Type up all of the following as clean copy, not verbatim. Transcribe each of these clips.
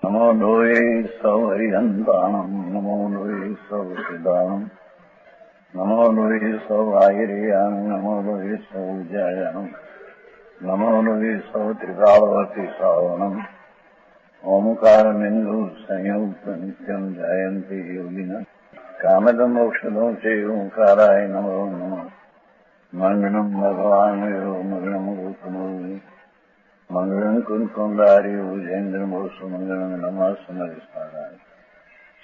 नमो लोये सौहरिहन्ताणम् नमो लोये सौहृदाणम् नमो लोये सौआयर्याम् नमो लोये सौजायाम् नमो लोये सौत्रिकावती सावणम् ओंकारमिन्दु संयुक्त नित्यम् जायन्ति योगिनः कामदम् मोक्षदम् च ओंकाराय नमो नमः मङ्गलम् भगवान् मङ्गलम् गौतमो मंगलम कुंकुंदारी भुजेन्द्र मंगलम नमः समरिस्मराय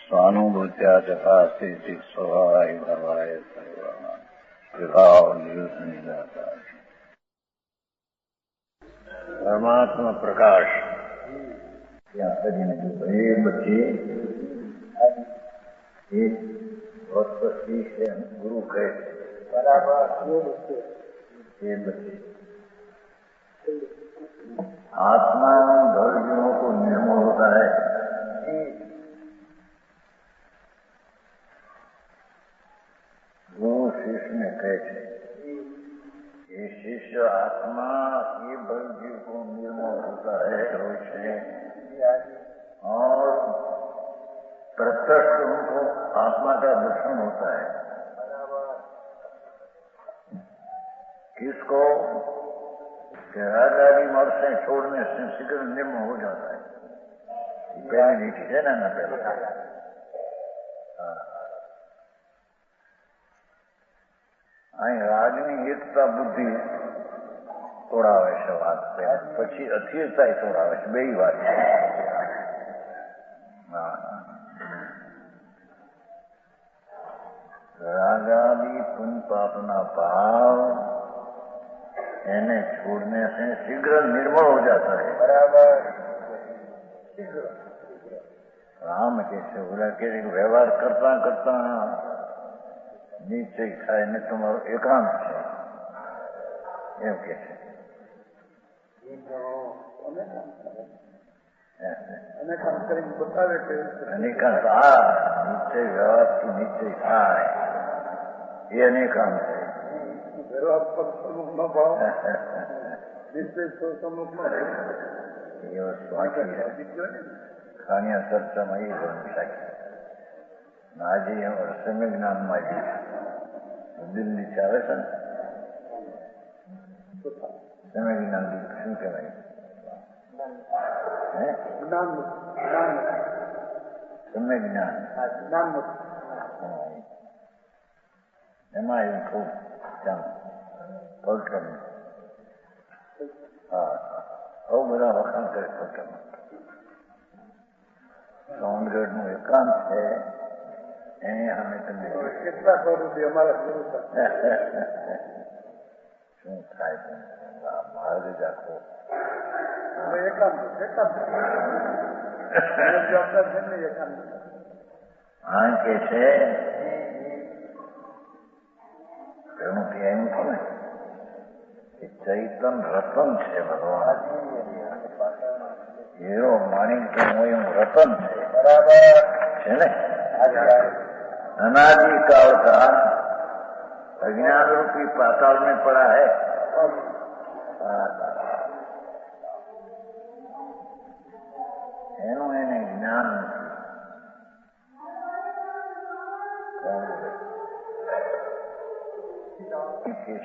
स्वानुभूत्या चकास्ते स्वभावाय भवाय परमात्मा प्रकाश ये बच्चे ये बहुत प्रतीक है गुरु है बराबर ये बच्चे आत्मा धर्मियों को निर्मल होता है। गुरु शिष्य ने कहते ये शिष्य आत्मा ये बलजीव को निर्मल होता है और प्रत्यक्ष उनको आत्मा का दर्शन होता है। किसको रागादि मर्से छोड़ने से शीघ्र निर्मल हो जाता है। पहले नीति है ना पहले रागनी एकता बुद्धि तोड़ावे છે વાત પછી અસ્થિરતા તોડાવે છે બે વાત છે। રાગાદि પુન પાપના ભાવ એને छोड़ने से शीघ्र निर्मल हो जाता है। बराबर राम कैसे बोला कि व्यवहार करता करता निश्चय થાય ને તમારો એકાંત છે એમ કે છે। અનેકાંત કરીને બતાવે કે અનેકાંત નિશ્ચય વ્યવહારથી નિશ્ચય થાય એ અનેકાંત છે। સમુખનો ભાવ નિશ્ચય સમુખનો એ વસ્તુ ખાણીયા ચર્ચામાં એ ગણું શાકી આજે સમય જ્ઞાનમાં દિલ્હી છે આવે છે ને સમય જ્ઞાન શું કહેવાય સમય જ્ઞાન એમાં એવું ખૂબ પલટન બહુ બધા વખાણ કરે પલટન સોનગઢ નું એકાંત છે એની અમે તમને કેટલા સ્વરૂપી અમારા સ્વરૂપ શું થાય માર્ગ જ આખો એકાંત આ કે છે એનું એમ છે ને એ ચૈતન રતન છે ભગવાન હીરો માણિક એનું રતન છે। બરાબર છે ને अनादि काल का अज्ञान रूपी पाताल में पड़ा है। એનું એને જ્ઞાન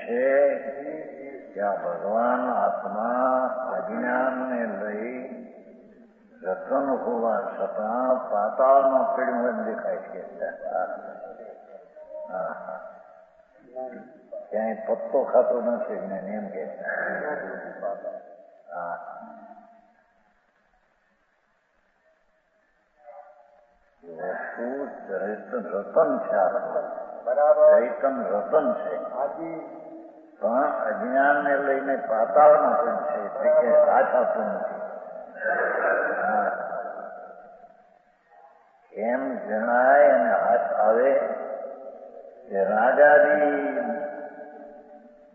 છે કે આ ભગવાન આત્મા અજ્ઞાન ને લઈ રતન હોવા છતાં પાતાળમાં પીડ્યું દેખાય છે। ક્યાંય પત્તો ખાતો નથી એમ કે વસ્તુ રતન છે। બરાબર ચૈતન રતન છે પણ અજ્ઞાન ને લઈને પાતાળમાં પણ છે એટલે કે હાથ આપતું નથી। એમ જણાય અને હાથ આવે कि रागादि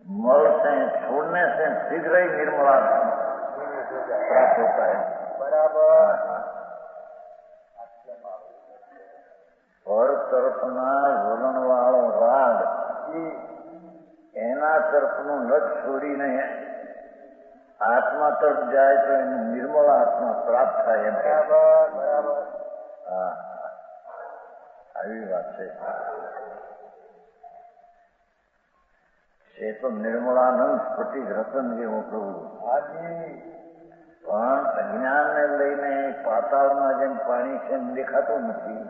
मल से छोड़ने से शीघ्र ही निर्मला प्राप्त होता है। बराबर पर तरफना वलन वाળો રાગ એના તરફનું લક્ષ છોડીને આત્મા તરફ જાય તો એને નિર્મળ આત્મા પ્રાપ્ત થાય એમ. બરાબર. હા, આવી વાત છે. એ તો નિર્મળાનંદ સ્ફટિક રતન જેવો પ્રભુ. પણ અજ્ઞાનને લઈને પાતાળમાં જેમ પાણી છે એમ દેખાતું નથી,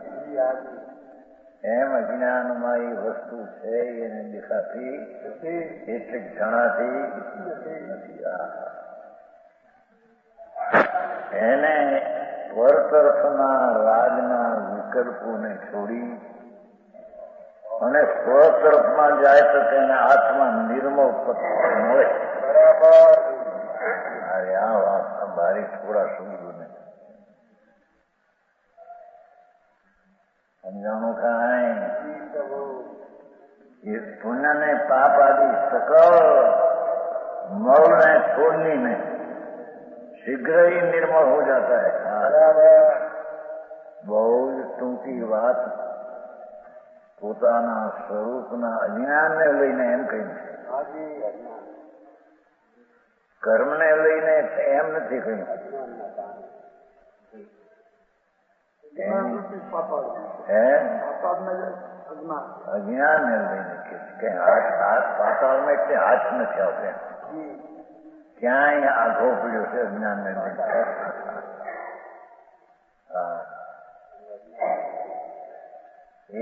એમ અજ્ઞાનમાં એ વસ્તુ છે એને દેખાતી એટલે જણાતી નથી. એને પર તરફના રાજના વિકલ્પોને છોડી અને સ્વ તરફમાં જાય તો તેને આત્મા નિર્મળ મળે. અરે આ વાત મારી થોડા સમજો ને સમજાણું કાંઈ. ये पुण्य ने पाप आदि सकल मल ने छोड़नी में शीघ्र ही निर्मल हो जाता है. બહુ જ ટૂંકી વાત પોતાના સ્વરૂપના અજ્ઞાનને લઈને એમ કહી છે, કર્મને લઈને એમ નથી કહ્યું. અજ્ઞાનને લઈને કે હાથ પાતાળમાં એટલે હાથ નથી આવતો, ક્યાંય આઘો પડ્યો છે અજ્ઞાનને લઈને.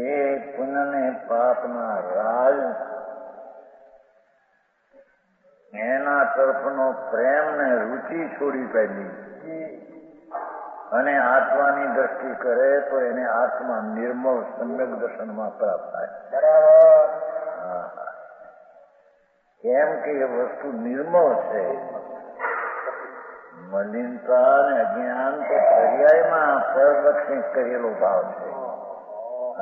એ પુણ્ય ને પાપના રાજ એના તરફનો પ્રેમ ને રુચિ છોડી પહેલી અને આત્માની દ્રષ્ટિ કરે તો એને આત્મા નિર્મળ સમ્યક દર્શનમાં પ્રાપ્ત થાય. કેમ કે એ વસ્તુ નિર્મળ છે. મલિનતા અને અજ્ઞાન તો પર્યાયમાં પરલક્ષિત કરેલો ભાવ છે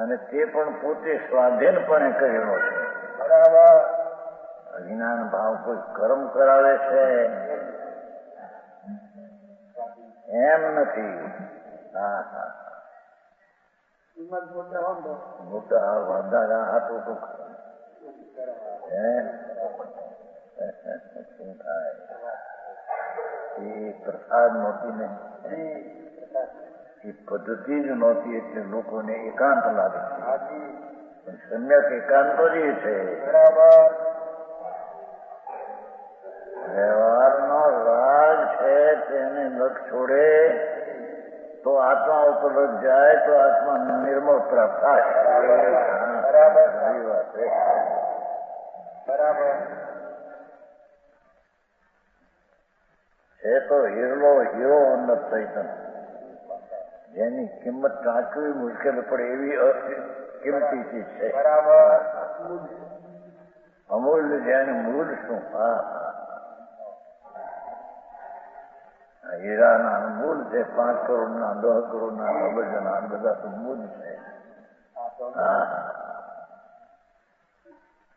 અને તે પણ પોતે સ્વાધીનપણે કરેલો છે. અજ્ઞાન ભાવ કોઈ કર્મ કરાવે છે એમ નથી. મોટા વાંધા હાથું તો શું થાય? એ પ્રસાદ નહોતી ને, એ પદ્ધતિ જ નહોતી એટલે લોકોને એકાંત લાગે છે. સમ્યક એકાંત જ છે. વ્યવહારનો રાગ છે તેને લગ છોડે તો આત્મા ઉપર લગ જાય તો આત્મા નિર્મળ પ્રાપ્ત થાય. છે તો હીરો ઉન્નત ચૈતન જેની કિંમત ટાંકવી મુશ્કેલ પડે એવી કિંમતી ચીજ છે. અમૂલ્ય જેનું મૂળ શું? હીરાના મૂળ છે 5 કરોડના 10 કરોડના અબજના બધા તો મૂળ છે.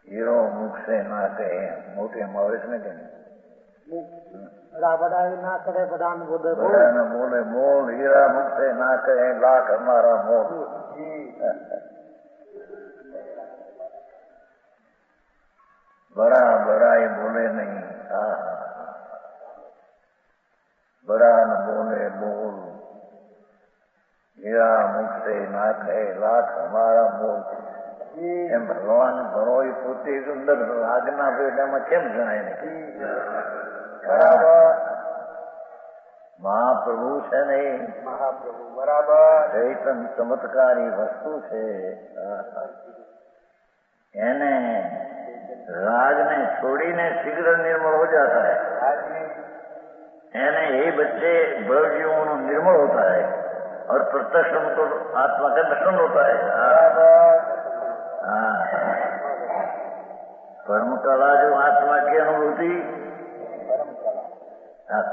હીરો મૂકશે ના કહે મોટી મળે છે ને કે ના કરે બધાને બોલે મોલ હીરા મૂકશે ના કહે લાખ અમારા મોલ. બડા બડા એ બોલે નહીં. બડા ન બોલે બોલ હીરા મૂકશે ના કહે લાખ અમારા મોલ. એમ ભગવાન ભણો એ પોતે સુંદર રાજના પેટામાં કેમ જણાય ને? મહાપ્રભુ છે ને, મહાપ્રભુ બરાબર ચૈતન ચમત્કારી વસ્તુ છે. એને राग ने छोड़ीने शीघ्र निर्मल हो जाता है, ये बच्चे भवजीवों निर्मल होता है और प्रत्यक्ष तो आत्मा का दर्शन होता है। कर्म कला जो आत्मा की अनुभूति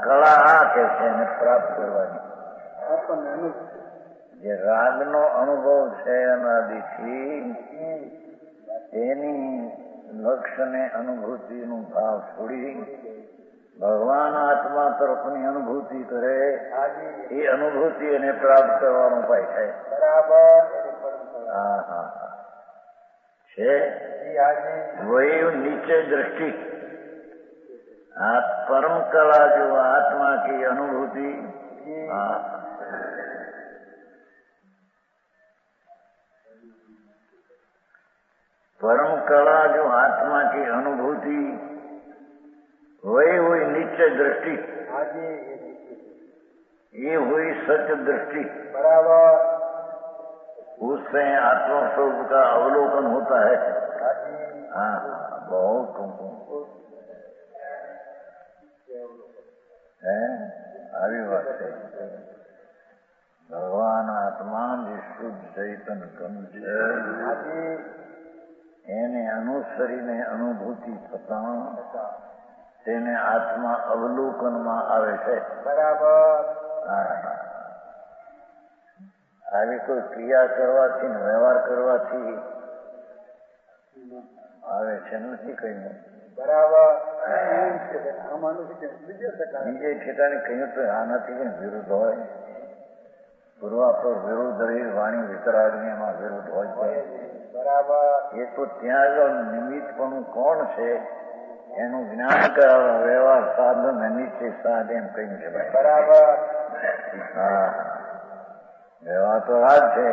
कला कैसे प्राप्त करवानी જે રાગનો અનુભવ છે અનાદિથી એની લક્ષ્યને અનુભૂતિનું ભાવ છોડી ભગવાન આત્મા તરફની અનુભૂતિ કરે એ અનુભૂતિ એને પ્રાપ્ત કરવાનો ઉપાય થાય. હા હા છે વહી નીચે દ્રષ્ટિ परम कला जो आत्मा की अनुभूति, परम कला जो आत्मा की अनुभूति, वही हुई नित्य दृष्टि, ये हुई सत्य दृष्टि। बराबर। उससे आत्मा स्वरूप का अवलोकन होता है। हाँ, बहुत है આવી વાત છે। ભગવાન આત્મા જે શુદ્ધ ચૈતન કમ છે એને અનુસરીને અનુભૂતિ થતા તેને આત્મા અવલોકનમાં આવે છે। બરાબર। આવી કોઈ ક્રિયા કરવાથી ને વ્યવહાર કરવાથી આવે છે નથી કહ્યું। બરાબર। બીજે ઠેકાણે કહ્યું તો આનાથી કઈ વિરુદ્ધ હોય। પૂર્વાપર વિરુદ્ધ રહી વાણી વિતરાગની એમાં વિરુદ્ધ હોય છે। બરાબર। એ તો ત્યાં આગળ નિમિત્તપણું કોણ છે એનું જ્ઞાન કરાવવા વ્યવહાર સાધન નિશ્ચય સાધ એમ કહ્યું છે। બરાબર। હા, વ્યવહાર તો રાગ છે,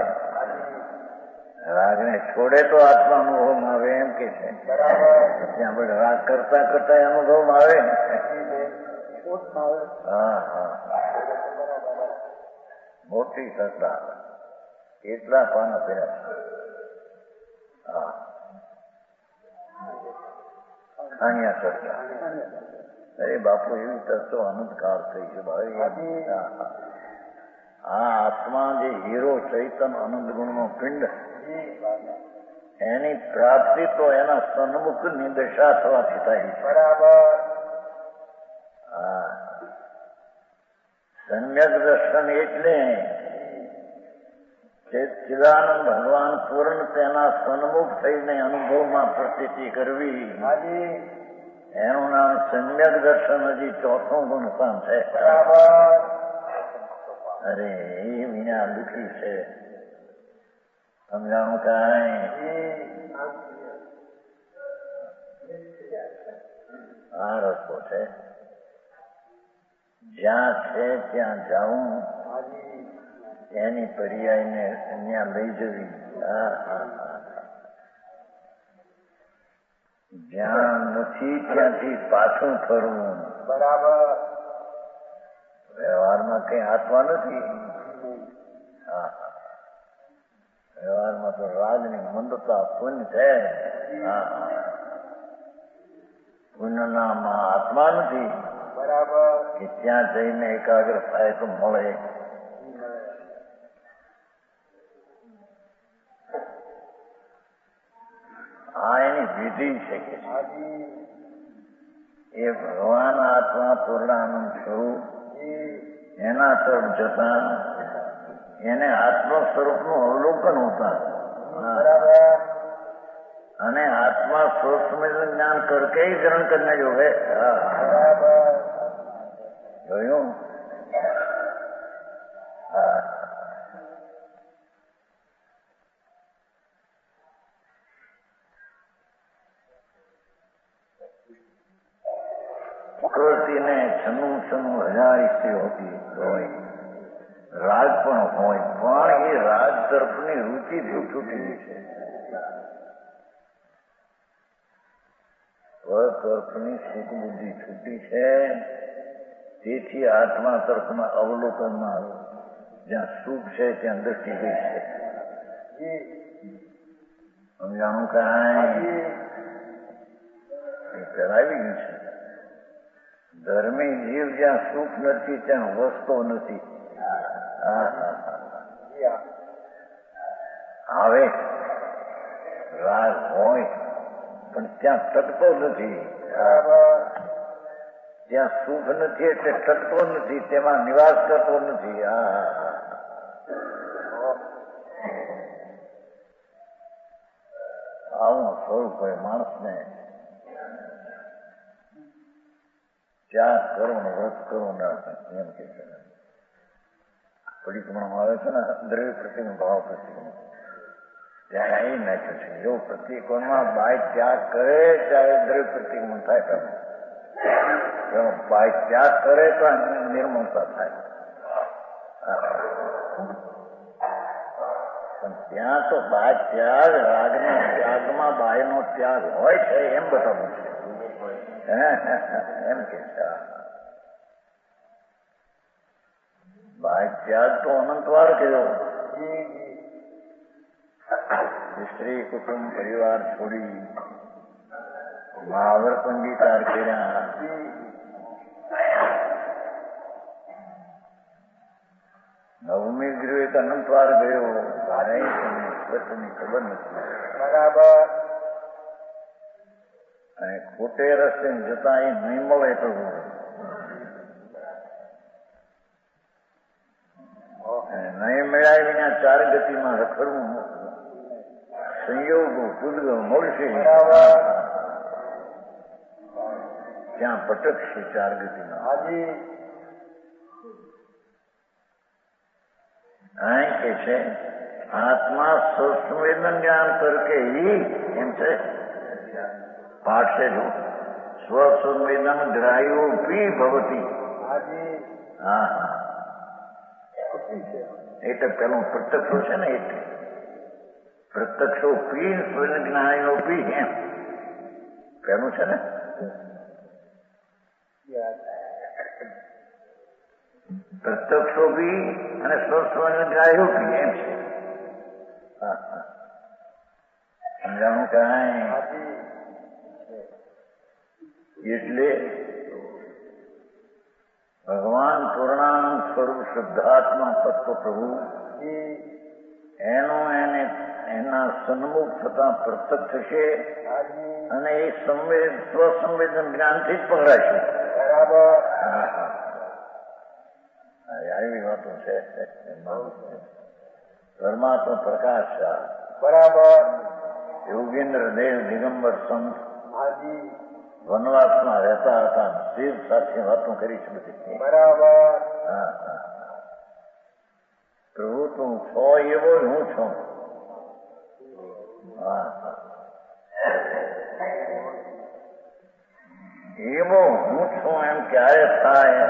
રાગને છોડે તો આત્મા અનુભવમાં આવે એમ કે છે। બરાબર। ત્યાં આપણે રાગ કરતા કરતા અનુભવમાં આવે ને। હા હા, મોટી સત્તા એટલા પાના ફેર્યા છે। હા, ખાણિયા કરતા। અરે બાપુ એવી તત્વ અનંતકાળ થઈ છે ભાઈ। આ આત્મા જે હીરો ચૈતન અનંત ગુણનો પિંડ, એની પ્રાપ્તિ તો એના સન્મુખ ની દશા થવાથી થાય છે। બરાબર। હા, સમ્યક દર્શન એટલે ચિદાનંદ ભગવાન પૂર્ણ તેના સન્મુખ થઈને અનુભવમાં પ્રતીતિ કરવી, એનું નામ સમ્યક દર્શન। હજી ચોથો ગુણ પણ છે। બરાબર। અરે એ વિના દુઃખી છે, સમજાણું કાંઈ? આ રસ્તો છે, જ્યાં છે ત્યાં જાઉં, એની પર્યાયને ત્યાં લઈ જવી। જ્યાં નથી ત્યાંથી પાછું ફરવું। બરાબર। વ્યવહારમાં કઈ આત્મા નથી। હા, વ્યવહારમાં તો રાગની મંદતા પુણ્ય છે। હા, પુણ્યનામાં આત્મા નથી। બરાબર। કે ત્યાં જઈને એકાગ્ર થાય તો મળે। આ એની વિધિ છે કે એ ભગવાન આત્મા પૂર્ણાનંદ સ્વરૂપ એના તરફ જતા એને આત્મ સ્વરૂપનું અવલોકન હોતા। અને આત્મા સ્વરૂપ જ્ઞાન કરકે ही ग्रहण करने जो है। જોયું? પ્રકૃતિ ને 96,000 સ્ત્રી હોતી હોય, રાગ પણ હોય, પણ એ રાગ તરફની રુચિ છૂટી છે। તરફની સુખ બુદ્ધિ છૂટી છે, તેથી આત્મા તરફના અવલોકનમાં જ્યાં સુખ છે ત્યાં દ્રષ્ટિ ગઈ છે। સમજાણું કાંઈ? એ કરાવી ગયું છે। ધર્મી જીવ જ્યાં સુખ નથી ત્યાં વસ્તુ નથી। હવે રાગ હોય પણ ત્યાં ટકતો નથી। ત્યાં સુખ નથી એટલે ટકતો નથી, તેમાં નિવાસ કરતો નથી। આવું સ્વરૂપ હોય માણસને। ત્યાગ કરો ને વ્રત કરો ને એમ કે છે। પરિક્રમણમાં આવે છે ને દ્રવ્ય પ્રતિક્રમણ ભાવ પ્રતિક્રમણ, ત્યાં અહીં નાખ્યું છે જો પ્રતિક્રમણમાં બાય ત્યાગ કરે ચાહે દ્રવ્ય પ્રતિક્રમણ થાય બાય ત્યાગ કરે તો નિર્મળતા થાય. પણ ત્યાં તો બાય ત્યાગ રાગના ત્યાગમાં બાયનો ત્યાગ હોય છે એમ બતાવું છે. એમ કે બાય ત્યાગ તો અનંતવાર કર્યો. સ્ત્રી કુટુંબ પરિવાર છોડી મહાવર અંગીકાર કર્યા. નવમી ગૃહ એક અનંતવાર ગયો. ની ખબર નથી. બરાબર. અને ખોટે રસ્તે જતા એ નહીં મળે તો નહીં મળ્યા વિના ચાર ગતિમાં રખડવું. સંયોગો કુદગો મળશે ત્યાં પટકશે ચાર ગતિમાં. અહીં કે છે આત્મા સ્વસંવેદન જ્ઞાન કરકે ही એમ છે પાઠ છે જો સ્વસંવેદન ગ્રાહ્યો પી ભવતી. હા હા એટલે પેલું પ્રત્યક્ષો છે ને એટલે પ્રત્યક્ષો પી સ્વજ્ઞાનીઓ પી એમ પેલું છે ને. પ્રત્યક્ષો પી અને સ્વસ્વજ્ઞાનીઓ પી એમ છે. સમજાણું કાંઈ? એટલે ભગવાન પૂર્ણાનંદ સ્વરૂપ શુદ્ધાત્મા તત્વ પ્રભુ એના સન્મુખ થતા પ્રત્યક્ષ છે અને એ સ્વસંવેદન જ્ઞાનથી જ પકડાશે. બરાબર. આવી વાતો છે. પરમાત્મા પ્રકાશ. બરાબર. યોગેન્દ્ર દેવ દિગંબર સંત વનવાસમાં રહેતા હતા. શિવ સાથે વાતો કરી છે બધી. બરાબર. પ્રભુ તું છો એવો જ હું છું. એવો હું છું એમ ક્યારે થાય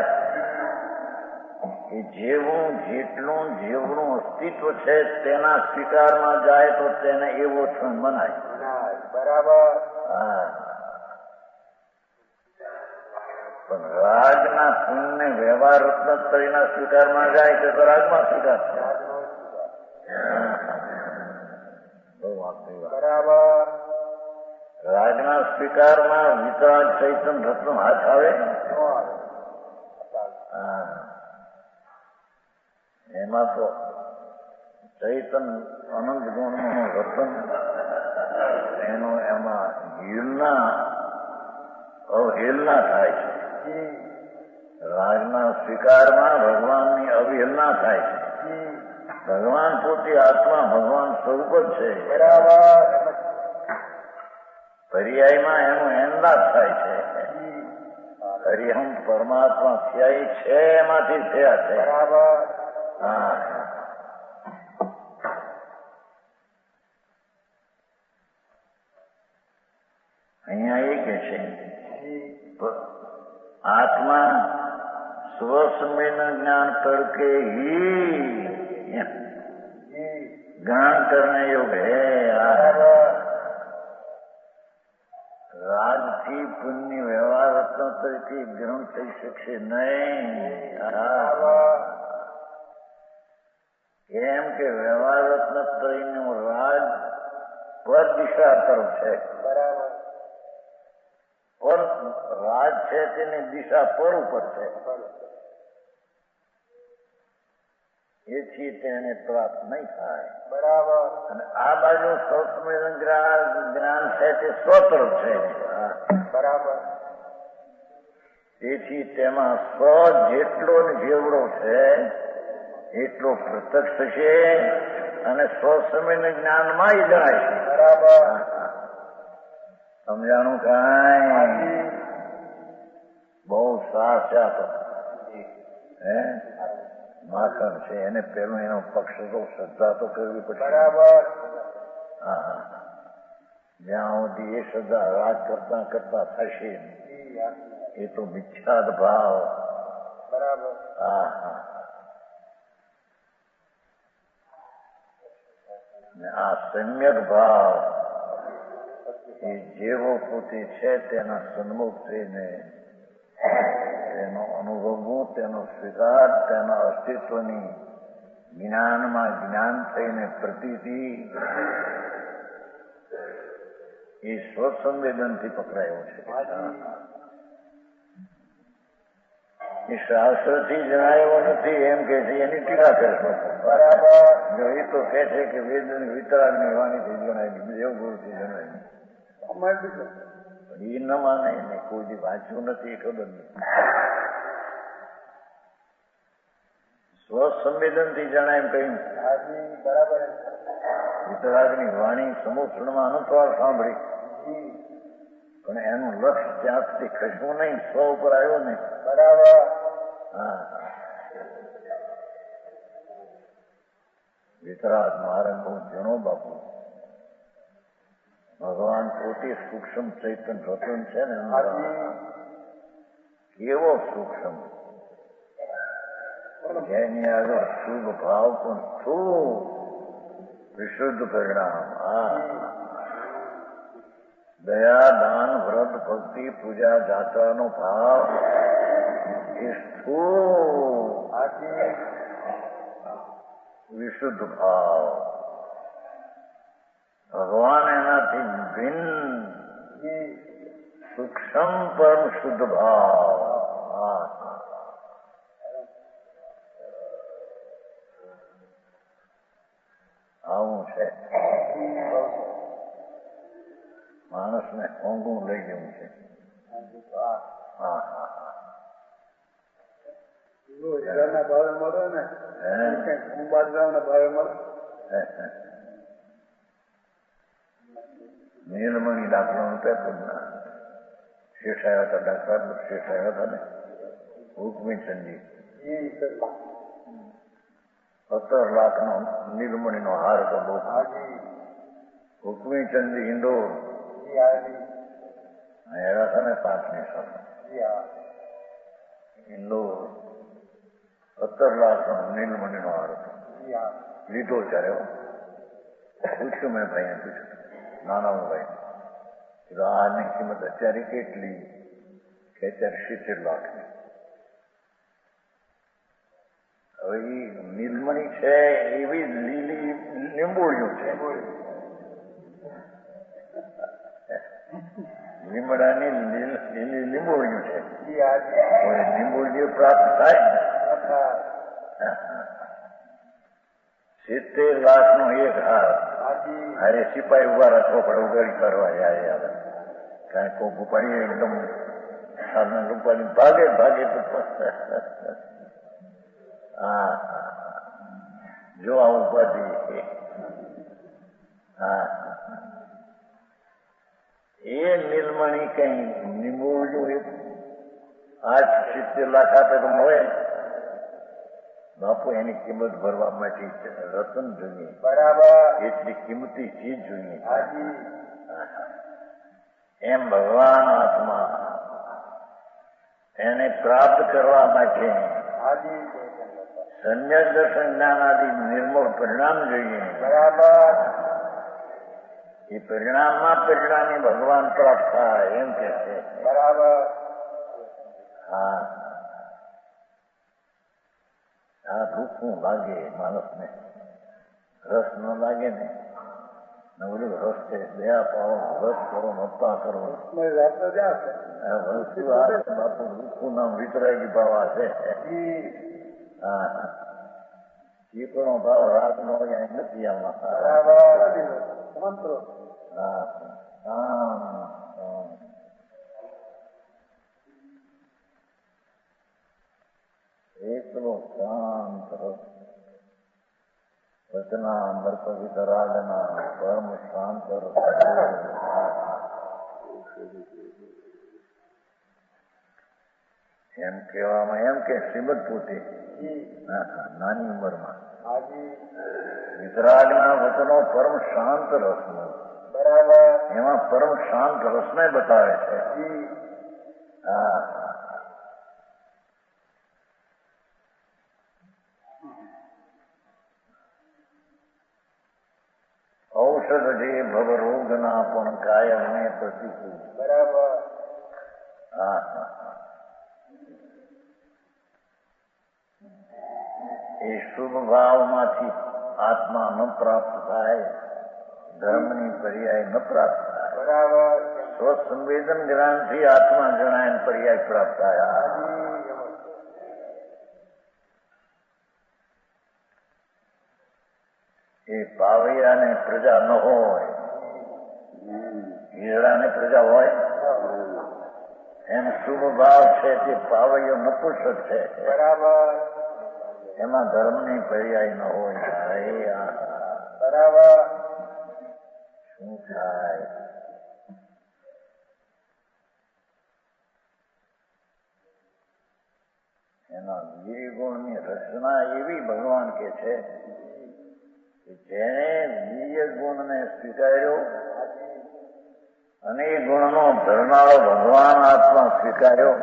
કે જેવું જેટલું જેવનું અસ્તિત્વ છે તેના સ્વીકારમાં જાય તો તેને એવો છું મનાય. બરાબર. પણ રાગના પુણ્ય વ્યવહાર રત્નત્રયના સ્વીકારમાં જાય તો રાગમાં સ્વીકાર છે. બરાબર. રાગના સ્વીકારમાં વિતરાગ ચૈતન રત્ન હાથ આવે. એમાં તો ચૈતન અનંત ગુણનું રતન એનું એમાં અવહેલના થાય છે. રાજના સ્વીકારમાં ભગવાનની અવહેલના થાય છે. ભગવાન પોતે આત્મા ભગવાન સ્વરૂપ જ છે. બરાબર. પર્યાયમાં એનું એનલાદ થાય છે. હરિહમ પરમાત્મા થયા છે એમાંથી થયા છે. બરાબર. અહીંયા એ કે છે આત્મા સ્વસંવેદન જ્ઞાન करके ही ज्ञान करने योग है. રાજથી પુણ્ય વ્યવહાર રત્ન તરીકે ગ્રહણ થઈ શકશે નહીં. કેમ કે વ્યવહાર રત્ન ત્રયનું રાજ પર દિશા તરફ છે. બરાબર. પર રાજ છે તેની દિશા પર ઉપર છે. એથી તેને પ્રાપ્ત નહીં થાય. બરાબર. અને આ બાજુ સ્વસંવેદન જ્ઞાન છે તે સ્વતરફ છે. બરાબર. તેથી તેમાં સ્વ જેટલો ને જેવડો છે એટલો પ્રત્યક્ષ છે અને સ્વસંવેદન જ્ઞાનમાં જ જણાય છે. બરાબર. સમજાણું કાંઈ? બહુ સાર છે આ તો. માખણ છે એને પેલું એનો પક્ષ તો શ્રદ્ધા તો કરવી પડશે. બરાબર. જ્યાં સુધી એ શ્રદ્ધા રાગ કરતા કરતા થશે એ તો મિથ્યાદ ભાવ. બરાબર. હા હા. ને આ સમ્યક ભાવ એ જેવો પોતે છે તેના સન્મુખ થઈને તેનો અનુભવવું, તેનો સ્વીકાર, તેના અસ્તિત્વની જ્ઞાનમાં જ્ઞાન થઈને પ્રતીતિ એ સ્વસંવેદનથી પકડાયો છે. એ શાસ્ત્રથી જણાયો નથી એમ કે છે, એની ટીકા કરશો. બરાબર. જો એ તો કહે છે કે વેદની વિતરાગની વાણીથી જણાય, દેવગુરુથી જણાય. એ ન માને એને કોઈ વાંચ્યું નથી એ ખબર નહીં. સ્વસંવેદનથી જણાય એમ કહ્યું. બરાબર. વિતરાગની વાણી સમુદ્રમાં અનંતવાર સાંભળી, પણ એનું લક્ષ્ય ત્યાંથી ખસવું નહીં, સ્વ ઉપર આવ્યો ને. બરાબર. હા. વિતરાગ મહારાજ બહુ જણો બાપુ. ભગવાન પોતે સૂક્ષ્મ ચૈતન્ય રતન છે ને, કેવો સૂક્ષ્મ, જેની આગળ શુભ ભાવ પણ શું વિશુદ્ધ પરિણામ. દયા, દાન, વ્રત, ભક્તિ, પૂજા, જાત્રાનો ભાવ એ સ્થૂળ વિશુદ્ધ ભાવ. ભગવાન એનાથી ભિન્ન સૂક્ષ્મ પરમ શુદ્ધ ભાવ. આવું છે. માણસને ઊંઘું લઈ ગયું છે. હા હા હા. ભાવે મળે ને, ભાવે મળે. નીલમણી દાખલાનું પેપર ના શેઠ આવ્યા હતા, ડાક્ટર શેઠ આવ્યા હતા ને, હુકમીચંદજી 17 લાખનો નીલમણીનો હાર હતો. બહુ હુકમીચંદજી ઇન્દોર આવ્યા હતા ને 5ની સામે ઇન્દોર 17 લાખનો નીલમણીનો હાર હતો. લીધો ત્યારે પૂછ્યું, મેં ભાઈને પૂછ્યું, નાના ભાઈ આની કિંમત અત્યારે કેટલી? કે અત્યારે 70 લાખની. હવે એ નીલમણી છે એવી લીલી લીંબોળીઓ છે, લીમડાની લીલી લીંબોળીઓ છે. લીંબોળીઓ પ્રાપ્ત થાય ને. 70 લાખનો એક હાર. અરે સિપાહી ઉભા રાખવો પડે ઉગાડી કરવા આવે, કારણ કે કોઈ ઉપાડી એકદમ ઉપાડી ભાગે ભાગે. હા, જો આ ઉપાધિ. હા, એ નીલમણી કઈ નિમોળ્યું આજ 70 લાખ આપે તો મળે. બાપુ એની કિંમત ભરવા માટે રતન જોઈએ. બરાબર. એટલી કિંમતી ચીજ જોઈએ. એમ ભગવાન આત્મા એને પ્રાપ્ત કરવા માટે સમ્યક દર્શન જ્ઞાન આદિ નિર્મળ પરિણામ જોઈએ. બરાબર. એ પરિણામમાં પરિણામી ભગવાન પ્રાપ્ત થાય એમ કે છે. બરાબર. હા, આ રૂખું લાગે માણસને, રસ ન લાગે ને. નવડું રસ છે, દયા પાડો, રસ કરો, નપ્પા કરો. બાપુ રૂખું નામ વિતરાગી ભાવ છે. હા, ચીકણો ભાવ રાત નો નથી આમાં. હા, હા. એકલો શાંત વચના મર્ત વિતરાગના પરમ શાંત એમ કહેવામાં એમ કે શ્રીમદ પોતે નાની ઉંમરમાં વિતરાગના વચનો પરમ શાંત રસનો. બરાબર. એમાં પરમ શાંત રસને બતાવે છે. હા, ઔષધ છે ભવરોગના પણ કાયમને પ્રતિકૂળ. બરાબર. હા, એ શુભ ભાવમાંથી આત્મા ન પ્રાપ્ત થાય, ધર્મની પર્યાય ન પ્રાપ્ત થાય. બરાબર. સ્વસંવેદન જ્ઞાનથી આત્મા જણાય પર્યાય પ્રાપ્ત થયા. એ પાવૈયાને પ્રજા ન હોય, હીરાને પ્રજા હોય, એમ શુભ ભાવ છે તે પાવૈયો નપુંસક છે. બરાબર. એમાં ધર્મની પર્યાય ન હોય. બરાબર. શું થાય? એના વીરગુણની રચના એવી ભગવાન કે છે કે જેણે વીર્ય ગુણને સ્વીકાર્યો અને એ ગુણનો ધરનારો ભગવાન આત્મા સ્વીકાર્યો,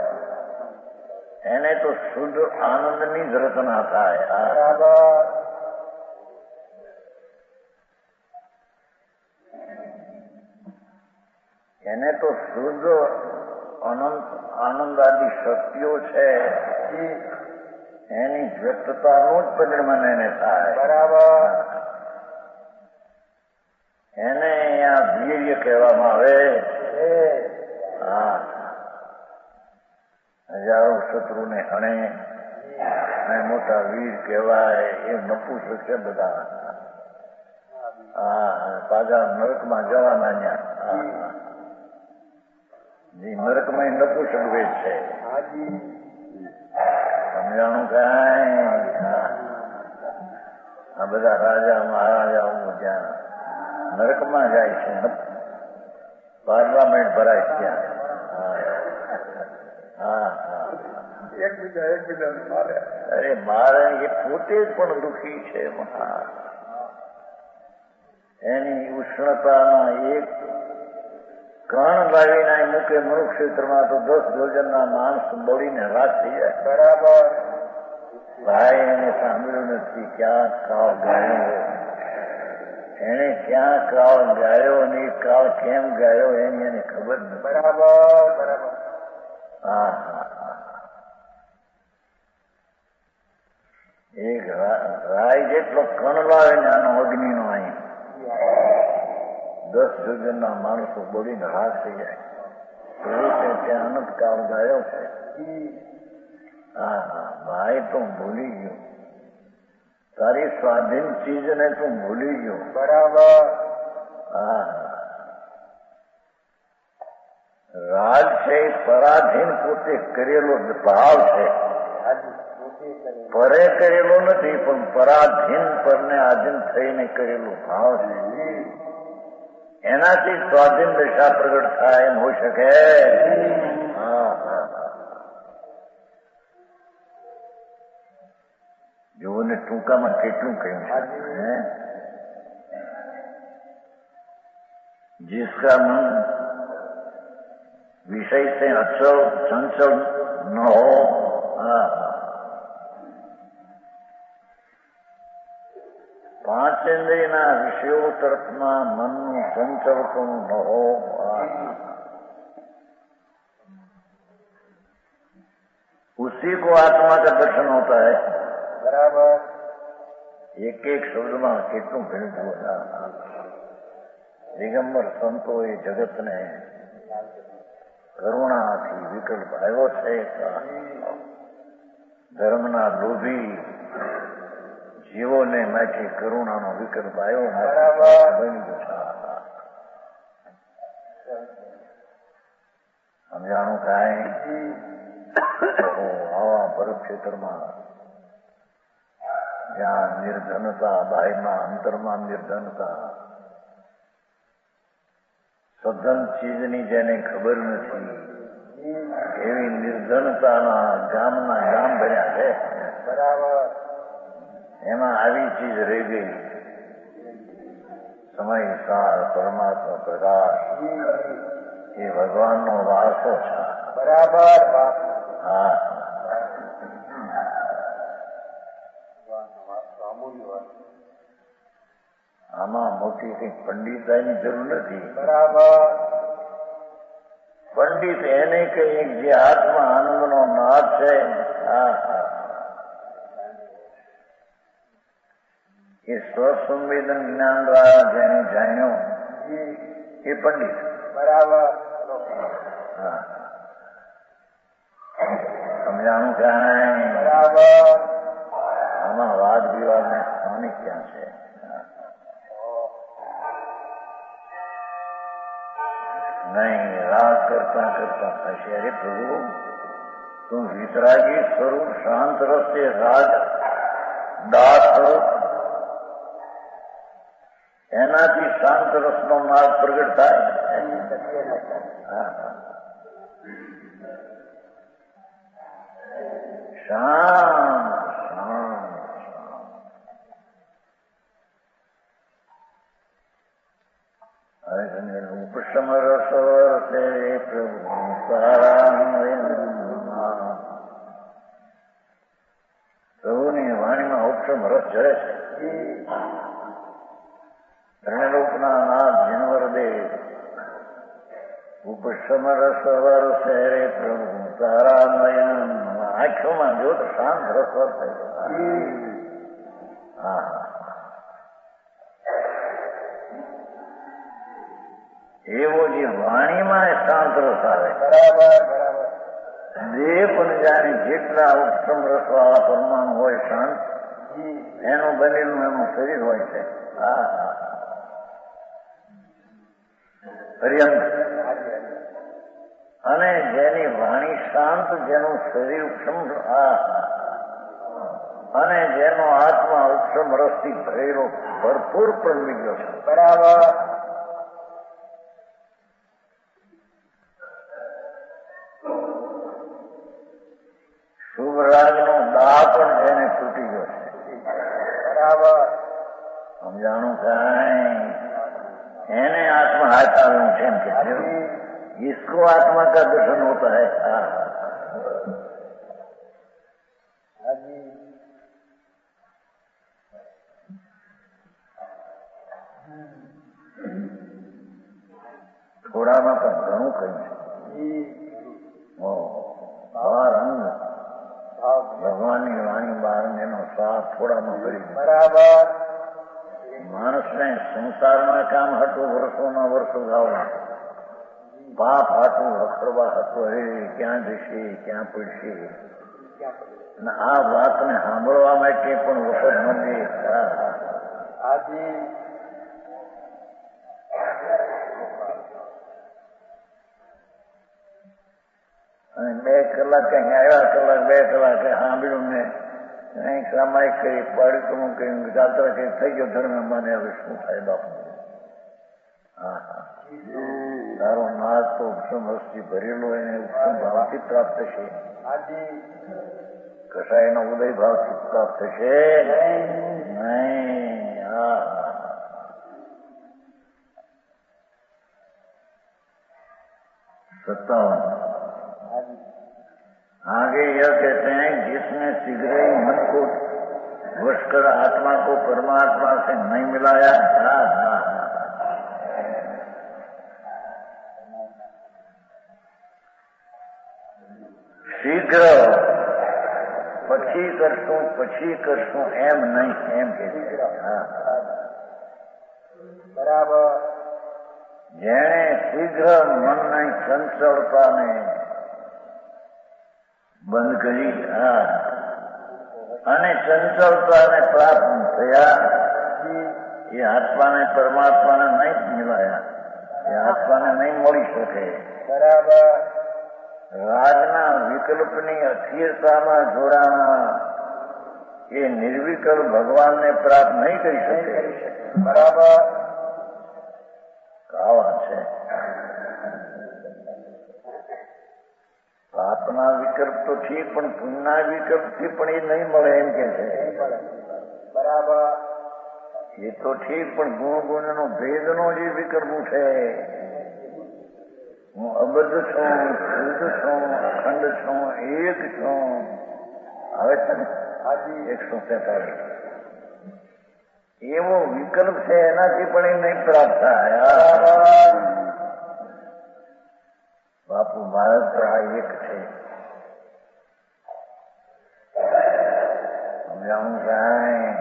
એને તો શુદ્ધ આનંદની જ રચના થાય. બરાબર. એને તો શુદ્ધ અનંત આનંદાદી શક્તિઓ છે, એની વ્યક્તતાનું જ પરિણામ એને થાય. બરાબર. એને અહીંયા વીર્ય કહેવામાં આવે. હા, હજારો શત્રુને હણે અને મોટા વીર કહેવાય. એ નપુંસક છે બધા. હા, પાછા નરકમાં જવાના ત્યાં. નરકમાં નપુંસક વેદ છે. સમજાણું કાંઈ? આ બધા રાજા મહારાજાઓ ત્યાં નરકમાં જાય છે, પાર્લામેન્ટ ભરાય ત્યાં. હા, એકબીજાને મારે. અરે મારે એ પોતે જ પણ દુઃખી છે. એની ઉષ્ણતાના એક કણ લાવીને મૂકે મનુક્ષેત્રમાં તો 10 યોજનના માણસ બળીને રાખ થઈ જાય. બરાબર. ભાઈ એને સાંભળ્યું નથી ક્યાં કાળ ગાયો, એને ક્યાં કાળ ગાયો અને એ કાળ કેમ ગાયો એની એને ખબર નથી. બરાબર. બરાબર. હા, એક રાય જેટલો કણ લાવે ને આનો અગ્નિનો અહીં 10 યોજનના માણસો બોલીને રાખ થઈ જાય. એવું ત્યાં અનંત કાળ ગાયો છે. હા, ભાઈ તું ભૂલી ગયો, તારી સ્વાધીન ચીજને તું ભૂલી ગયો. બરાબર. હા, રાજ છે એ પરાધીન પોતે કરેલો ભાવ છે. પરે કરેલો નથી, પણ પરાધીન પરને આધીન થઈને કરેલો ભાવ છે. એનાથી સ્વાધીન દશા પ્રગટ થાય એમ હોઈ શકે. જોને ટૂંકામાં કેટલું કહ્યું છે. जिसका मन विषय से अचल चंचल न हो, પાંચેન્દ્રિયના વિષયો તરફમાં મનનું સંચલતું ન હો, उसी को आत्मा का दर्शन होता है. बराबर. एक एक શબ્દમાં કેટલું ભેળવું. દિગંબર સંતોએ જગતને કરુણાથી વિકલ્પ આવ્યો છે. ધર્મના લોભી જીવોને માટે કરુણાનો વિકલ્પ આવ્યો. સમજાણું કાંઈ? આવા ભરત ક્ષેત્રમાં જ્યાં નિર્ધનતા, બાહ્યમાં અંતરમાં નિર્ધનતા, સઘન ચીજની જેને ખબર નથી એવી નિર્ધનતાના ગામના ગામ ભર્યા છે. બરાબર. એમાં આવી ચીજ રહી ગઈ. સમય સાર પરમાત્મા પ્રકાશ એ ભગવાનનો વારસો છે. બરાબર. હા, આમાં મોટી કઈ પંડિતાઈની જરૂર નથી. બરાબર. પંડિત એને કહીએ જે આત્મા આનંદનો નાદ છે. એ સ્વસંવેદન જ્ઞાન દ્વારા જેને જાણ્યો એ પંડિત. બરાબર. સમજાણું ક્યાં? બરાબર. આમાં વાદ વિવાદ ને સ્થાનિક ક્યાં છે? નહીં, રાગ કરતા કરતા થશે. અરે પ્રભુ, તું વિતરાગી સ્વરૂપ શાંત રસ્તે રાગ દાસ સ્વરૂપ, એનાથી શાંત રસનો માર્ગ પ્રગટ થાય. શાંત શાંત ઉપશમ રસવર છે પ્રભુ પ્રભુની વાણીમાં ઉપશમ રસ ઝરે છે. ત્રણરૂપના નાથ જીનવર દેવ ઉપશમ રસવર છે રે પ્રભુ તારા નયન. આંખોમાં જો તો શાંત રસવર થઈ ગયો. એવો જે વાણીમાં શાંત રસ આવે. બરાબર. બરાબર. દેહ પણ જાણે જેટલા ઉત્તમ રસ વાળા પરમાણુ હોય શાંત, એનું બનેલું એનું શરીર હોય છે. પર્યંત. અને જેની વાણી શાંત, જેનું શરીર ઉપશમ, અને જેનો આત્મા ઉપશમ રસથી ભરેલો ભરપૂર પણ નીકળ્યો છે. બરાબર. શુભ રાગનો દાહ પણ જેને તૂટી ગયો છે. બરાબર. સમજાણું કાંઈ? એને आत्मा हाथ आलू है इसको आत्मा का दर्शन होता है। थोड़ा में पण घणું કહ્યું બાર અંગ ભગવાનની વાણી બાર એનો સાથ થોડામાં કરી બરાબર માણસને સંસારમાં કામ હતું વર્ષોના વર્ષો ગાવવા પાપ હતું રખડવા હતું હે ક્યાં જશે ક્યાં પડશે અને આ વાતને સાંભળવા માટે પણ વખત મંદિર અને 2 કલાક અહીં આવ્યા કલાક 2 કલાકે સાંભળ્યું ને અહીં સામાયિક કરી પાડિતનું કર્યું જાત્રા કઈ થઈ ગયો ધર્મ મને હવે શું થાય બાપુ તારો નાદ તો ઉપસમ રસથી ભરેલો એને ઉપસમ ભાવથી પ્રાપ્ત થશે કસાયનો ઉદય ભાવથી પ્રાપ્ત થશે નહીં। 57 आगे यह कहते हैं जिसने शीघ्र ही मन को वश कर आत्मा को परमात्मा से नहीं मिलाया शीघ्र પછી કરશું એમ નહીં એમ કે બરાબર જેણે શીઘ્ર મનની ચંચળતાને બંધ કરી અને ચંચળતાને પ્રાપ્ત થયા એ આત્માને પરમાત્માને નહીં મિલાયા એ આત્માને નહીં મળી શકે। બરાબર રાગના વિકલ્પની અસ્થિરતામાં જોડાણા એ નિર્વિકલ્પ ભગવાનને પ્રાપ્ત નહીં કરી શકે। બરાબર કાવા છે પાપના વિકલ્પ તો ઠીક પણ પુણ્યના વિકલ્પથી પણ એ નહીં મળે એમ કે છે। બરાબર એ તો ઠીક પણ ગુણનો ભેદનો જે વિકલ્પ છે હું અબદ્ધ છું શુદ્ધ છું અખંડ છું એક છું હવે 143 એવો વિકલ્પ છે એનાથી પણ એ નહીં પ્રાપ્ત થાય. બાપુ મહારાજ તો આ એક છે. સમજાવું કાંઈ?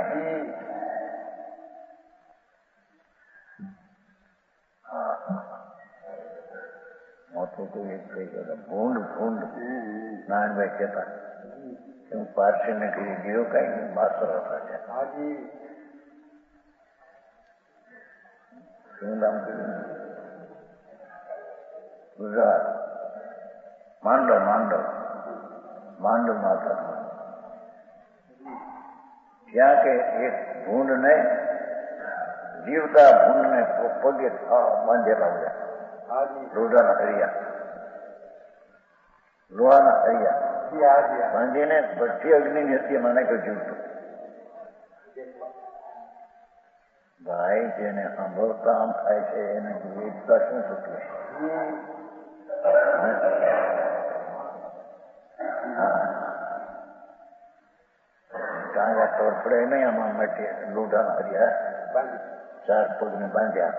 મોટું તો એક થઈ ગયો ભૂંડ નારાયણભાઈ કહેતા હું પારસી ને કરી ગયો કઈ માસ્ટર હતા. શું નામ કર્યું? ગુજરાત માંડવ માતા ત્યાં કે એક ભૂંડ ને જીવતા ભૂંડ ને પગે બાંધેલા હોય લોઢાના લોહાના હરિયા બાંધીને ભઠ્ઠી અગ્નિની હત્યામાં નાખ્યો જીવતો. ભાઈ જેને સાંભળતા આમ થાય છે એને વિવેકતા શું થતું છે? ટાંગા તોડપડે નહીં આમાં માટે લોઢાના હરિયા 4 પગને બાંધ્યા,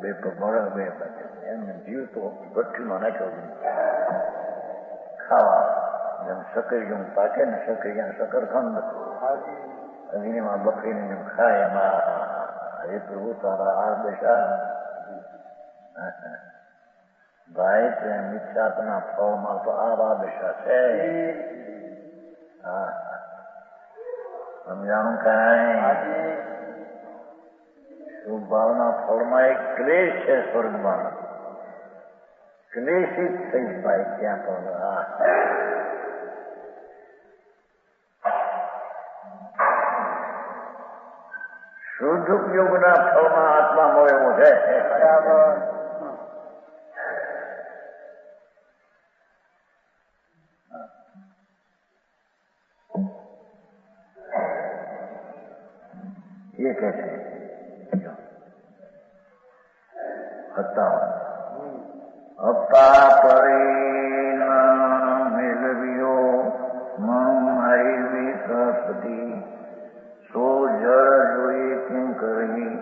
2 પગ મોડા 2 બાંધ્યા. એમને જીવતો ભઠ્ઠીમાં નાખ્યો ખાવા. જેમ સકરિયું પાકે ને સકરિયા શકરખંડ અગ્નિમાં બકરીને જેમ ખાય એમાં હે પ્રભુ તારા આ દશા. ભાઈ તો મિથ્યાત્વના ફળમાં તો આ દશા છે. સમજાણું કાંઈ? શુભ ભાવના ફળમાં એક ક્લેશ છે. સ્વર્ગમાં ક્લેશિત થઈ ભાઈ ત્યાં પણ. શુદ્ધ ઉપયોગના ફળમાં આત્મા મળેલો છે. બરાબર. એ કે છે હપ્તા પરે મેળવ્યો મહારી સપતિ સો જળ જોઈએ કેમ કરી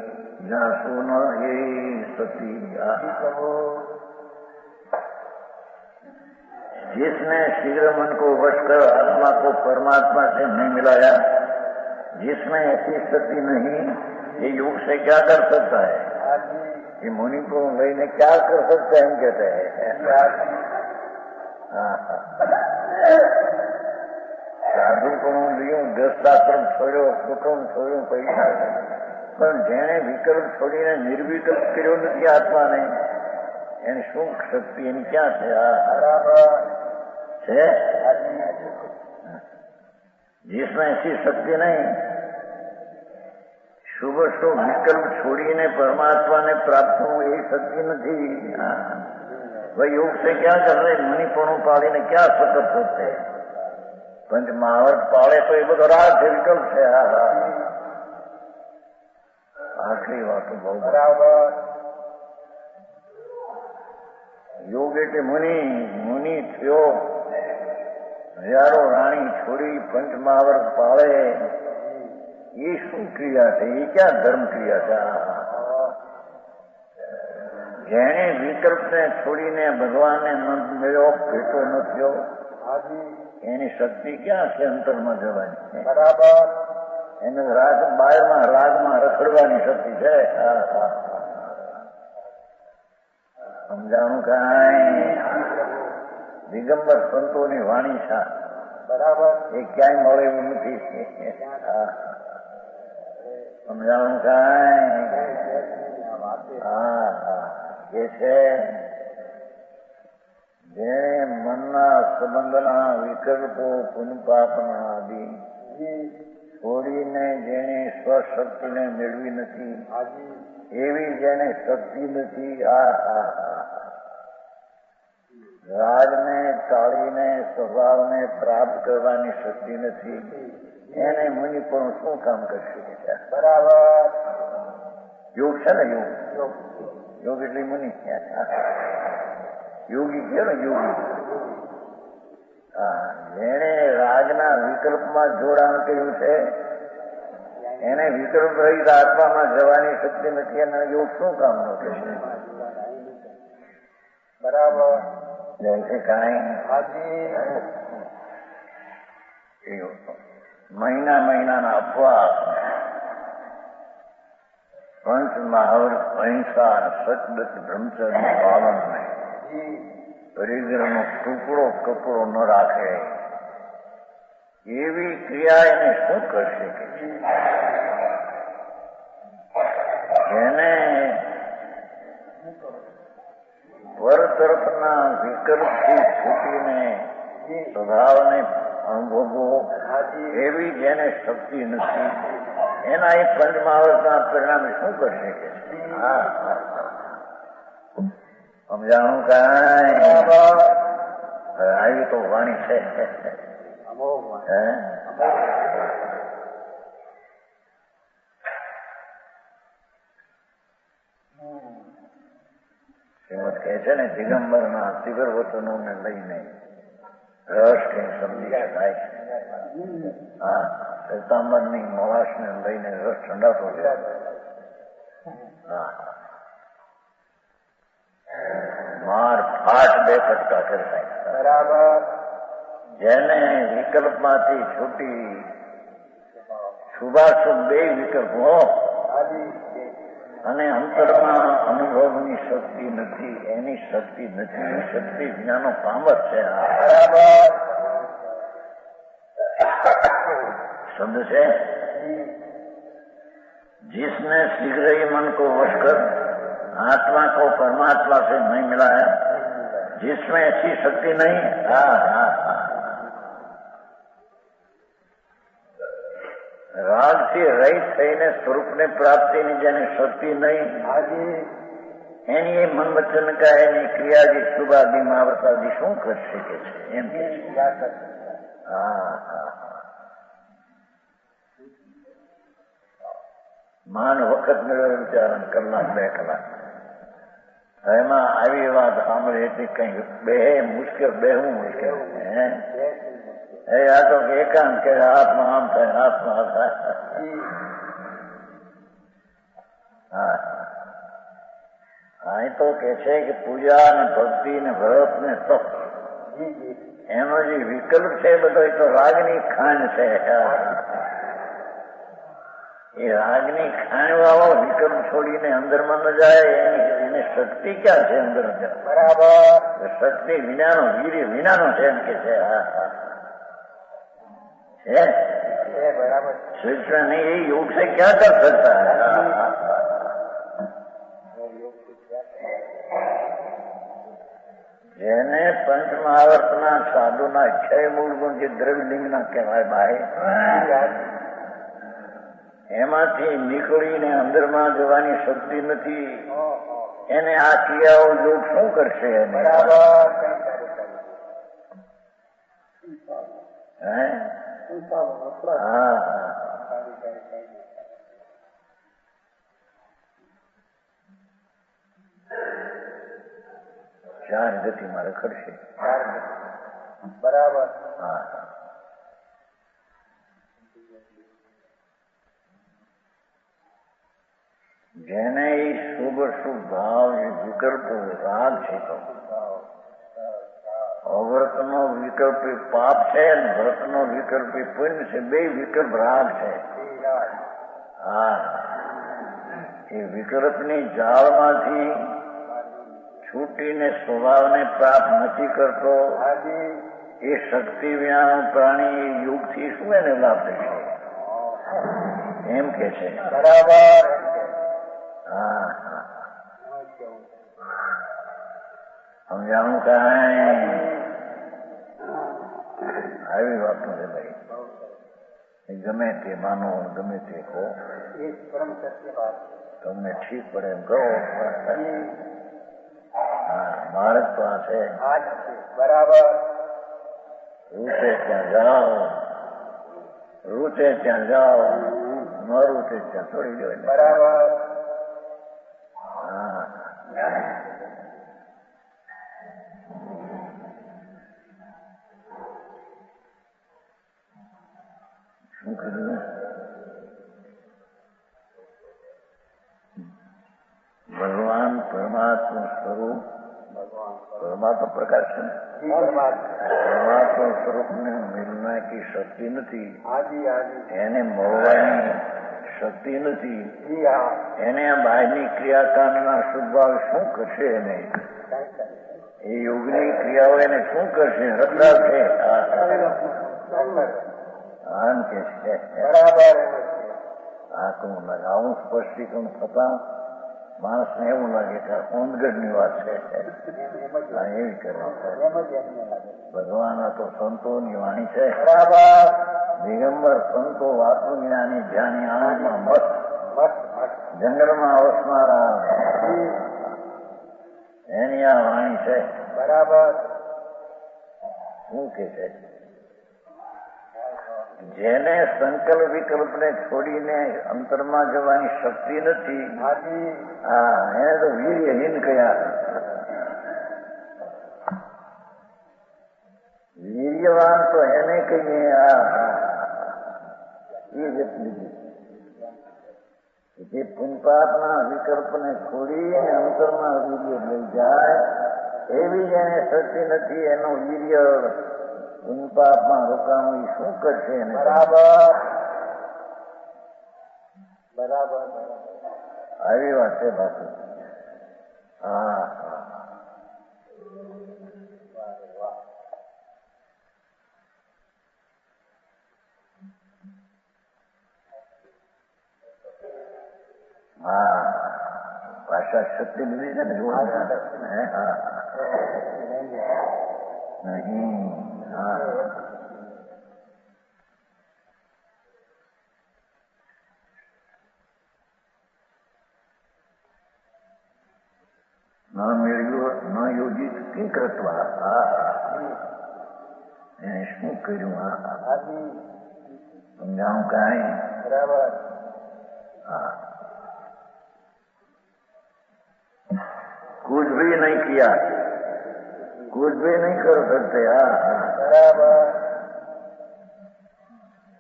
જાસુ ન એ સતી. जिसने शीघ्र मन को वश कर आत्मा को परमात्मा से नहीं मिलाया, जिसमें ऐसी शक्ति नहीं, ये योग से क्या कर सकता है? ये मुनि को लेने क्या कर सकते हैं कहते हैं. સાધુ પણ લ્યું, ગૃહસ્થાશ્રમ છોડ્યો, કુટુંબ છોડ્યું, પૈસા, પણ જેને વિકલ્પ છોડીને નિર્વિકલ્પ કર્યો નથી આત્માને, એની શું શક્તિ એની ક્યાં છે? છે जिसमें ऐसी शक्ति नहीं, शुभ शुभ विकल्प छोड़ीने परमात्मा ने प्राप्त हो ये शक्ति नहीं. वह योग से क्या कर रहे? मुनिपणु पाली ने क्या सकत करते? पंच महावर्त पाले तो ये બધો રાગ છે, વિકલ્પ છે. આખરી વાતો બહુ બરાબર. યોગ એટલે મુનિ થયો, હજારો રાણી છોડી પંચ મહાવર્ત પાળે, એ શું ક્રિયા છે? એ ક્યાં ધર્મ ક્રિયા છે? જેને વિકલ્પને છોડીને ભગવાનને ન મળ્યો, ભેટો ન થયો, એની શક્તિ ક્યાં છે અંતરમાં જવાની? બરાબર. એને રાગમાં રખડવાની શક્તિ છે. સમજાણું કાંઈ? દિગંબર સંતોની વાણી છે. બરાબર. એ ક્યાંય મળે એવું નથી. સમજાણું કાંઈ? એ છે જેણે મનના સંબંધના વિકલ્પો પુનપાપના આદિ છોડીને જેને સ્વશક્તિને મેળવી નથી, એવી જેને શક્તિ નથી, રાજને ટાળીને સ્વભાવને પ્રાપ્ત કરવાની શક્તિ નથી, એને મુનિ પણ શું કામ કરશે? બરાબર. યોગ છે ને? યોગ એટલે મુનિ. યોગી છે ને? યોગી. જેને રાજના વિકલ્પમાં જોડાણ કર્યું છે એને વિકલ્પ રહિત આત્મામાં જવાની શક્તિ નથી. એના યોગ શું કામનો કહેશે? બરાબર. જૈસે કાંઈ મહિનાના અપવાસ, પંચ મહાવર, અહિંસા, સતબત, બ્રહ્મચર્ય પાલન નહીં, પરિગ્રહનો ટુકડો કપડો ન રાખે, એવી ક્રિયા એને શું કરશે કે જેને પર તરફના વિકલ્પથી છૂટીને સ્વભાવને અનુભવવો એવી જેને શક્તિ નથી, એના એ પંચમહાવરના પરિણામે શું કરશે કે સમજાણું કાંઈ? આવી તો વાણી છે. શ્રીમદ કહે છે ને, દિગંબરના દિગર વચનોને લઈને રસ કઈ સમજી શકાય. હા, શ્વેતાંબરની મોલાશને લઈને રસ ઠંડાતો છે. હા, માર ફાટ બે ફટકા કરતા. બરાબર. જેને વિકલ્પમાંથી છૂટી શુભાશુભ બે વિકલ્પો અને અંતરમાં અનુભવની શક્તિ નથી, એની શક્તિ નથી. એની શક્તિ જ્ઞાનો પામત છે. शब्द से जिसने शीघ्र ही मन को वश कर आत्मा को परमात्मा से नहीं मिला है, जिसमें ऐसी शक्ति नहीं. राग થી રહિત થઈને સ્વરૂપને પ્રાપ્તિની જેને શક્તિ નહીં, એની એ મન વચન કા એની ક્રિયાજી શુભાદી માવરતાદી શું કરી શકે છે એમ કે છે. માન વખત મેળવે વિચારણ કલાક બે કલાક. એમાં આવી વાત સાંભળે એટલે કઈ બે મુશ્કેલ, બેહવું મુશ્કેલ. એ આ તો એકાંત કે હાથમાં આમ થાય, હાથમાં આ થાય. હા, અહીં તો કે છે કે પૂજા ને ભક્તિ ને વ્રત ને તપ એનો જે વિકલ્પ છે બધો એ તો રાગની ખાંડ છે. એ રાગની ખાંડ વાળો વિકલ્પ છોડીને અંદરમાં ન જાય, એને શક્તિ ક્યાં છે અંદર? બરાબર. શક્તિ વિનાનો, વીર્ય વિનાનો છે એમ કે છે. बराबर. श्री कृष्ण ने ये योग से क्या कर सकता है? જેને પંચ મહાવર્તના સાધુના 6 મૂળ ગુણ જે દ્રવ્યલિંગના કહેવાય ભાઈ, એમાંથી નીકળીને અંદરમાં જવાની શક્તિ નથી, એને આ ક્રિયાઓ યોગ શું કરશે? ચાર ગતિમાં રખડશે. બરાબર. જેને એ શુભ શુભ ભાવ વિકલ્પ રાગ છે, તો અવ્રતનો વિકલ્પ પાપ છે અને વ્રતનો વિકલ્પ પુણ્ય છે. બે વિકલ્પ રાગ છે. હા, એ વિકલ્પની જાળમાંથી છૂટીને સ્વભાવને પ્રાપ્ત નથી કરતો, એ શક્તિ વિનાનો પ્રાણી યુગથી શું એને લાભ થશે એમ કે છે. બરાબર. હા, સમજાણું કાંઈ? આવી વાતો છે ભાઈ. ગમે તે માનો, ગમે તે કહો, તમને ઠીક પડે એમ કહો. ભારત તો આ છે. બરાબર. રૂચે ત્યાં જાઓ, રૂચે ત્યાં જાઓ, ન રૂચે ત્યાં છોડી દો. બરાબર. હા, શું કર્યું? સ્વરૂપ પરમાત્મા પ્રકાશ છે ને પરમાત્મા સ્વરૂપને મિલના કી શક્તિ નથી, એને મળવાની શક્તિ નથી, એને આ બહારની ક્રિયાકાંડના શુભાવ શું કરશે? એને એ યોગની ક્રિયાઓ એને શું કરશે? રખડાવશે. આમ કે છે આનું આવું સ્પષ્ટીકરણ થતા માણસને એવું લાગે કે ઓનગઢની વાત છે. એવી કરે ભગવાન તો સંતોની વાણી છે. દિગંબર સંતો આત્મજ્ઞાની જ્ઞાની આનંદમાં મત જંગલમાં અવસનારા એની આ વાણી છે. બરાબર. શું કે છે? જેને સંકલ્પ વિકલ્પને છોડીને અંતરમાં જવાની શક્તિ નથી, હા એને તો વીર્યહીન કયા. વીર્યવાન તો એને કહીએ એ વ્યક્તિ જે પુનપાપના વિકલ્પને છોડીને અંતરમાં વીર્ય લઈ જાય એવી જેને શક્તિ નથી, એનું વીર્ય પુનપાપમાં રોકાણું શું કરશે? બરાબર બરાબર. આવી વાત છે બાપુ. હા હા ભાષા શક્તિ લીધી છે ને નહીં. હા ન મેળવ્યું ન યોજિત કિં કૃત્વા. એને શું કર્યું? સમજાવું કાંઈ? બરાબર. हाँ कुछ भी नहीं किया, कुछ भी नहीं कर सकते. बराबर.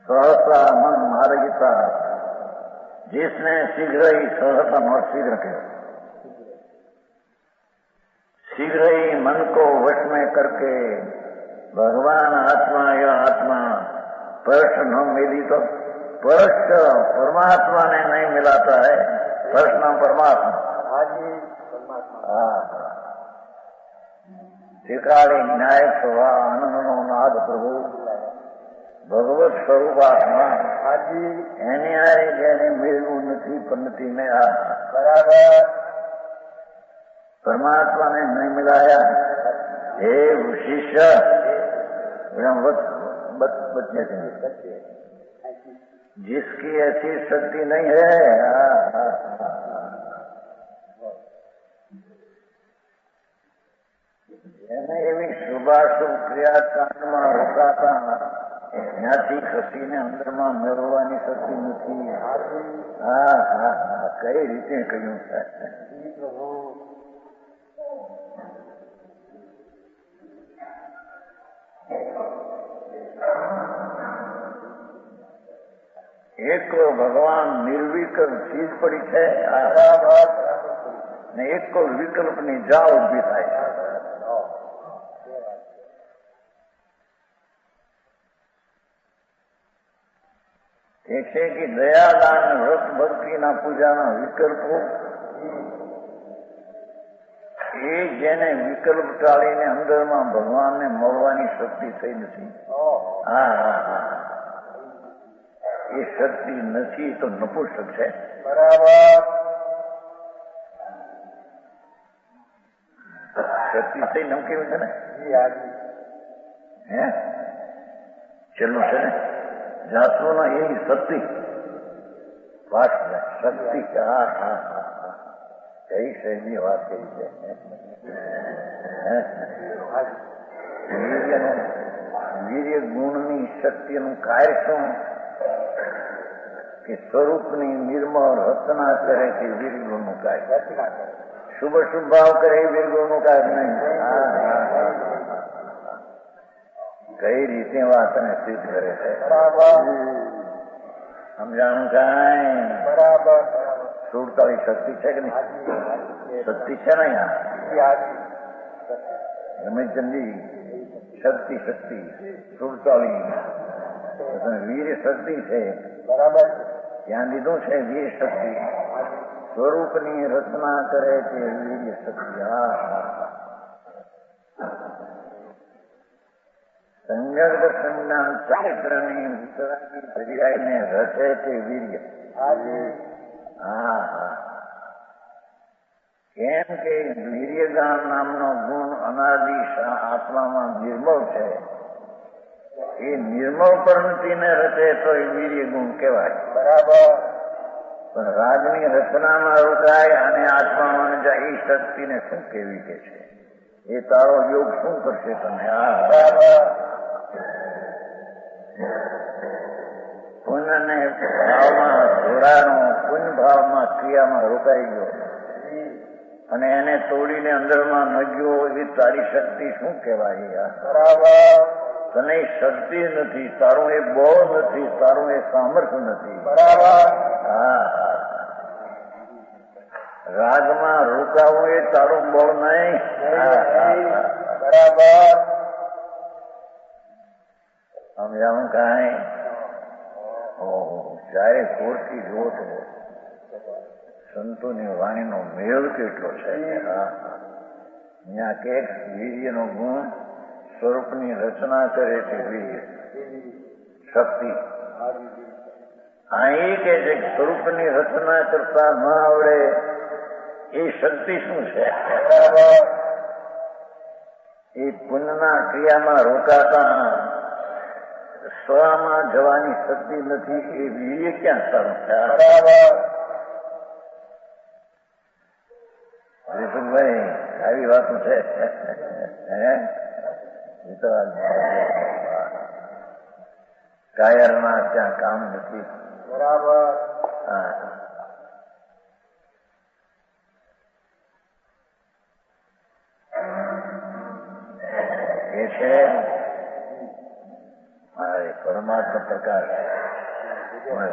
सहसा मन मार्गिता, जिसने शीघ्र ही सहसा और शीघ्र के शीघ्र ही मन को वश में करके भगवान आत्मा या आत्मा स्पर्श न मिली तो स्पर्श परमात्मा ने नहीं मिलाता है. स्पर्श नाम परमात्मा. ઠેકાળે ન્યાય સ્વભાવ આનંદનો નાદ પ્રભુ ભગવત સ્વરૂપાત્મા એની હારે જેને મેળવું નથી પન્નતીને બરાબર પરમાત્માને નહીં મિલાયા. હે શિષ્ય बच्चे जिसकी ऐसी शक्ति नहीं है, એને એવી શુભાશુભ ક્રિયાકાંડમાં રોકાતા ત્યાંથી ખસીને અંદરમાં મેળવવાની શક્તિ નથી. હા હા હા કઈ રીતે કહ્યું છે? એક ભગવાન નિર્વિકલ્પ ચીજ પડી છે ને એક વિકલ્પની જા ઉભી થાય છે. એ છે કે દયાદાન વ્રત ભક્તિના પૂજાના વિકલ્પો એ જેને વિકલ્પ ટાળીને અંદરમાં ભગવાનને મળવાની શક્તિ થઈ નથી. હા હા હા એ શક્તિ નથી તો નપુંસક છે. બરાબર. શક્તિ થઈ નમ કેવું છે ને હે છેલ્લું છે ને જાતોના એની શક્તિ શક્તિ. હા હા હા કઈ શૈલી વાત કરી છે. વીર્ય ગુણની શક્તિનું કાર્ય શું કે સ્વરૂપની નિર્મળ રચના કરે છે. વીરગુણનું કાર્ય શુભ શુભ ભાવ કરે એ વીરગુણનું કાર્ય નહીં. કઈ રીતે વાતને સિદ્ધ કરે છે? સમજાણું કાંઈ? બરાબર. 47 શક્તિ છે કે નહીં? શક્તિ છે ને યાર. રમેશચંદજી શક્તિ શક્તિ સુરતાલી વીર શક્તિ છે. બરાબર. ત્યાં લીધું છે વીર શક્તિ. સ્વરૂપની રચના કરે તે વીર શક્તિ. સંજ્ઞ સંજ્ઞાન ચારિત્રની વિતરાગીને રચે તે વીર્ય. કેમ કે વીર્યગાન નામનો ગુણ અનાદિ આત્મામાં નિર્મળ છે. એ નિર્મળ પ્રવૃત્તિને રચે તો એ વીર્ય ગુણ કહેવાય. બરાબર. પણ રાજની રચનામાં રોકાય અને આત્મામાં જાય એ શક્તિને શું કેવી કે છે? એ તારો યોગ શું કરશે તમે? પુણ્યને ભાવમાં જોડાનો પુણ્ય ભાવમાં ક્રિયામાં રોકાઈ ગયો અને એને તોડીને અંદરમાં ન ગયો એ તારી શક્તિ શું કહેવાય? બરાબર. તને શક્તિ નથી, તારું એ બળ નથી, તારું એ સામર્થ્ય નથી. બરાબર. રાગમાં રોકાવું એ તારું બળ નહીં. બરાબર. સમજાવું કાંઈ? ચારે કોરથી જુઓ તો સંતોની વાણીનો મેળ કેટલો છે. અહીંયા કે વીર્યનો ગુણ સ્વરૂપની રચના કરે છે વીર્ય શક્તિ. અહીં કે જે સ્વરૂપની રચના કરતા ન આવડે એ શક્તિ શું છે? એ પુણ્યના ક્રિયામાં રોકાતા સ્વમાં જવાની શક્તિ નથી. એ વીર્ય ક્યાં સારું ભાઈ? આવી વાતો છે. કાયરના ત્યાં કામ નથી. બરાબર. એ છે મારે પરમાત્મા પ્રકાશ.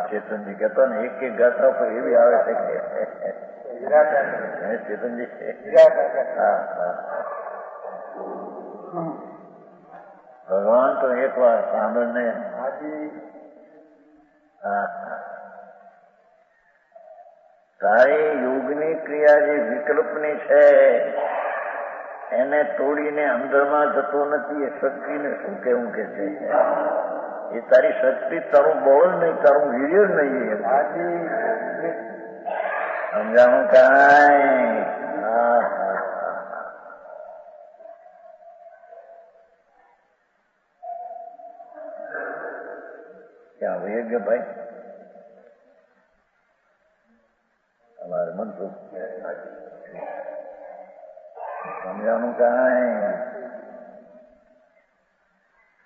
ચેતનજી કહેતો ને એક એક ગાથા પર એવી આવે છે કે ચેતનજી ભગવાન તો એક વાર સાંભળને. તારી યોગની ક્રિયા જે વિકલ્પની છે એને તોડીને અંદરમાં જતો નથી. એ શક્તિને શું કેવું કે છે? એ તારી શક્તિ તારું બળ નહીં, તારું વીર્ય જ નહીં. સમજાવું કાંઈ? ક્યાં હોય કે ભાઈ તમારે મનસુખ સમજાનું કાંઈ?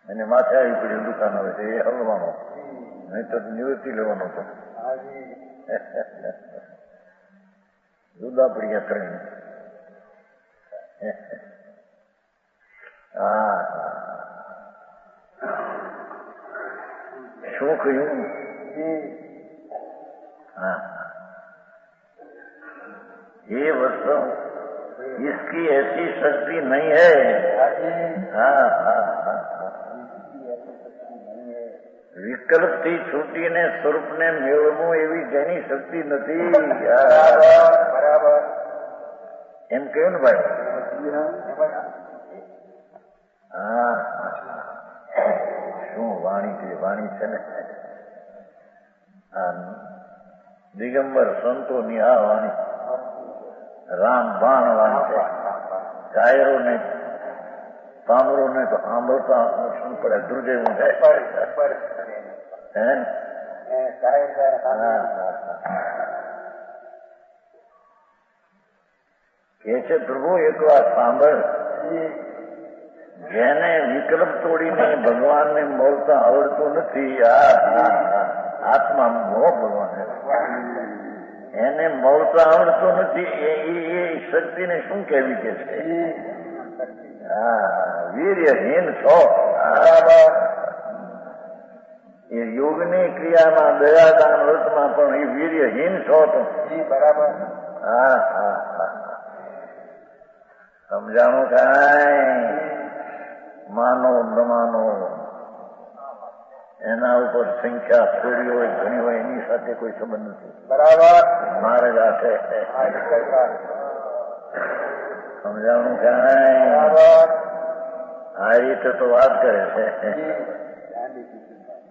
એને માથે આવી પડ્યું દુકાન આવે છે એ હલવાનો, નહીં તો નિવૃત્તિ લેવાનો હતો. જુદા પડ્યા કરીને. શું કહ્યું? ये वस्तु इसकी ऐसी शक्ति नहीं है. વિકલ્પ થી છૂટીને સ્વરૂપને મેળવવું એવી જેની શક્તિ નથી. બરાબર. એમ કહ્યું ને ભાઈ? શું વાણી છે? વાણી છે ને દિગંબર સંતોની આ વાણી રામ બાણ વાણી છે. કાયરો ને સાંભળો ને તો સાંભળતા શું પડે? દુર્જેવું થાય. કે છે પ્રભુ એક વાર સાંભળ, જેને વિકલ્પ તોડીને ભગવાનને મળતા આવડતું નથી, આત્મા મોહ ભગવાન એને મળતા આવડતું નથી, એ શક્તિને શું કહેવી કે છે? વીર્યહીન છો. એ યોગની ક્રિયામાં દયાદાન વ્રતમાં પણ એ વીર્યહીન છો તો. બરાબર. સમજાણું કાંઈ માનો ન માનો એના ઉપર સંખ્યા થોડી હોય ઘણી હોય એની સાથે કોઈ સંબંધ નથી. બરાબર. માર્ગ આ છે. સમજાણું કાંઈ આ રીતે તો વાત કરે છે.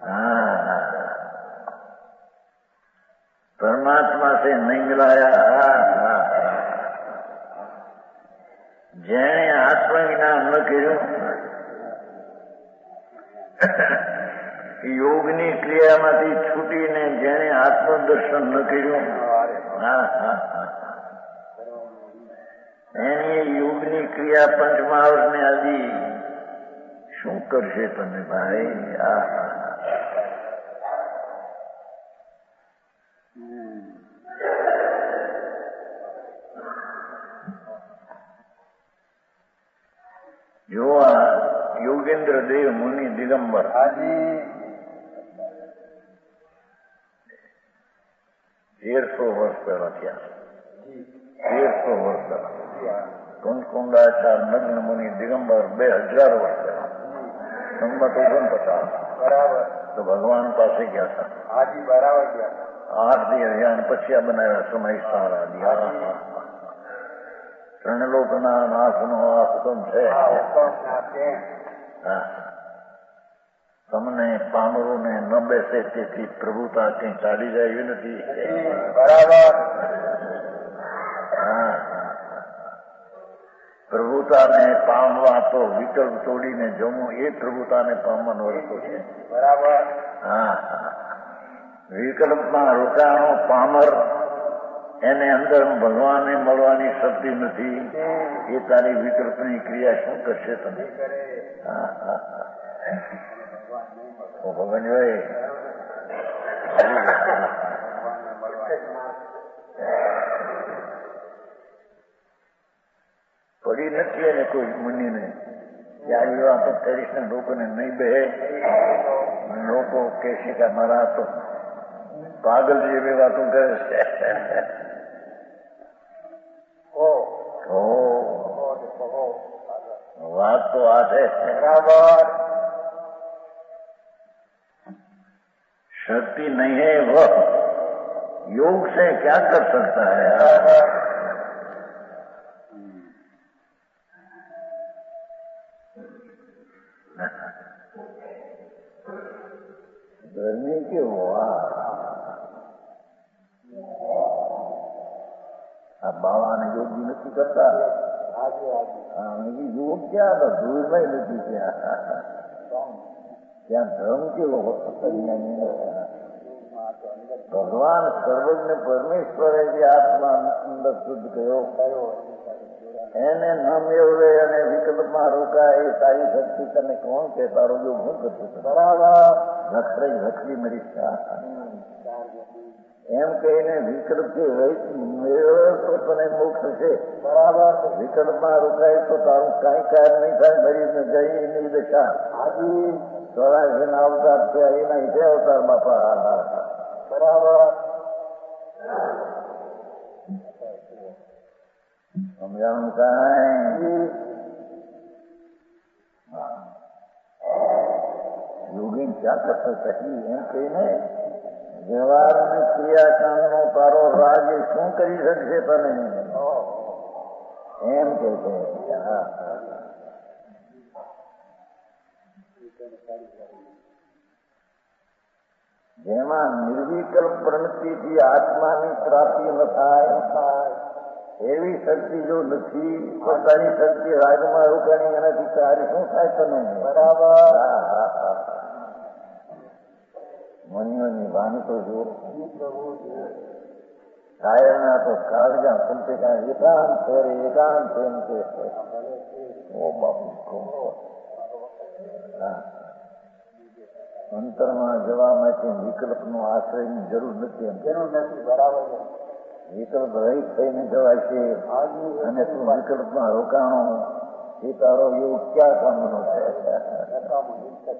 હા પરમાત્મા से नहीं मिलाया. જેણે આત્મજ્ઞાન ન કર્યું યોગની ક્રિયામાંથી છૂટીને જેણે આત્મદર્શન ન કર્યું એની યોગની ક્રિયા પંચમહાવર્ત ને આદિ શું કરશે તમે ભાઈ? જો આ યોગેન્દ્ર દેવ મુનિ દિગંબર 1300 વર્ષ પહેલા થયા. 1300 વર્ષ પહેલા કુંડકુંડાચાર નગ્ન મુનિ દિગંબર 2000 વર્ષ પહેલા સંમત 49. બરાબર. તો ભગવાન પાસે ગયા હતા. હાજી બરાબર ગયા. 8 દિવસ પછી આ બનાવ્યા સમય સારા દિયા. ત્રણલોકના નાશનો આ હુકમ છે. તમને પામરોને ન બેસે તેથી પ્રભુતા કઈ ચાલી જાય એવી નથી. બરાબર. પ્રભુતાને પામવા તો વિકલ્પ તોડીને જમવું એ પ્રભુતાને પામવાનો રસ્તો છે. બરાબર. વિકલ્પમાં રોકાણો પામર એને અંદર ભગવાનને મળવાની શક્તિ નથી. એ તારી વિકલ્પની ક્રિયા શું કરશે તમે? ભગવાન પડી નથી એને કોઈ મુનિને આ તો ટ્રેડિશનલ લોકોને નહીં બે. લોકો કે છે કે મારા તો પાગલ જેવી વાતો કરે છે. વાત તો આ છે. બરાબર. शक्ति नहीं है वह योग से क्या कर सकता है? गर्मी क्यों हुआ? अब बाबा ने योग भी नहीं करता. योग क्या था? दूर में नहीं किया. ત્યાં ધર્મ કેવો ભગવાન સર્વજ્ઞ પરમેશ્વરે જે આત્મા અંદર શુદ્ધ કર્યો એને ન મેળવે અને વિકલ્પમાં રોકાય એ સારી શક્તિ તને કોણ કે તારો જો હું કરશું? બરાબર. રખડી મરી એમ કહીને વિકલ્પથી મેળવે તો તને મોક્ષ છે. બરાબર. વિકલ્પમાં રોકાય તો તારું કઈ કાર્ય નહીં થાય. મરીને જઈ એની દશા. હાજી 84 અવતાર થયા એના 8 અવતાર બાપા. બરાબર. સમજાણું કાંઈ? યોગી ક્યાં કરતો સહી એમ કહીને વ્યવહાર અને ક્રિયાકાંડનો તારો રાજ શું કરી શકશે તને એમ કે છે. જેમાં નિર્વિકલ્પ પ્રવૃત્તિથી આત્માની પ્રાપ્તિ ન થાય એવી શક્તિ જો નથી પોતાની શક્તિ રાજમાં રોકાણી એનાથી કાર્ય શું થાય તને? બરાબર. મનિયોની વાણી તો જો કાયરના તો કાળજા સંતે કાંઈ એકાંત ફેરે એકાંત એમ કે ઓ બાપુ અંતરમાં જવા માટે વિકલ્પનો આશ્રયની જરૂર નથી. જરૂર નથી. બરાબર. વિકલ્પ રહિત થઈને જવાય છે અને તું વિકલ્પમાં રોકાણો એ તારો યોગ ક્યાં કામનો છે?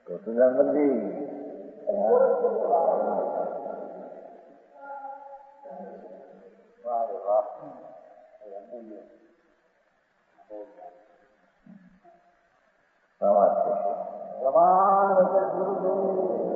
તો સુદાનંદજી પ્રમાણ પ્રમાણ વચન ગુરુદેવ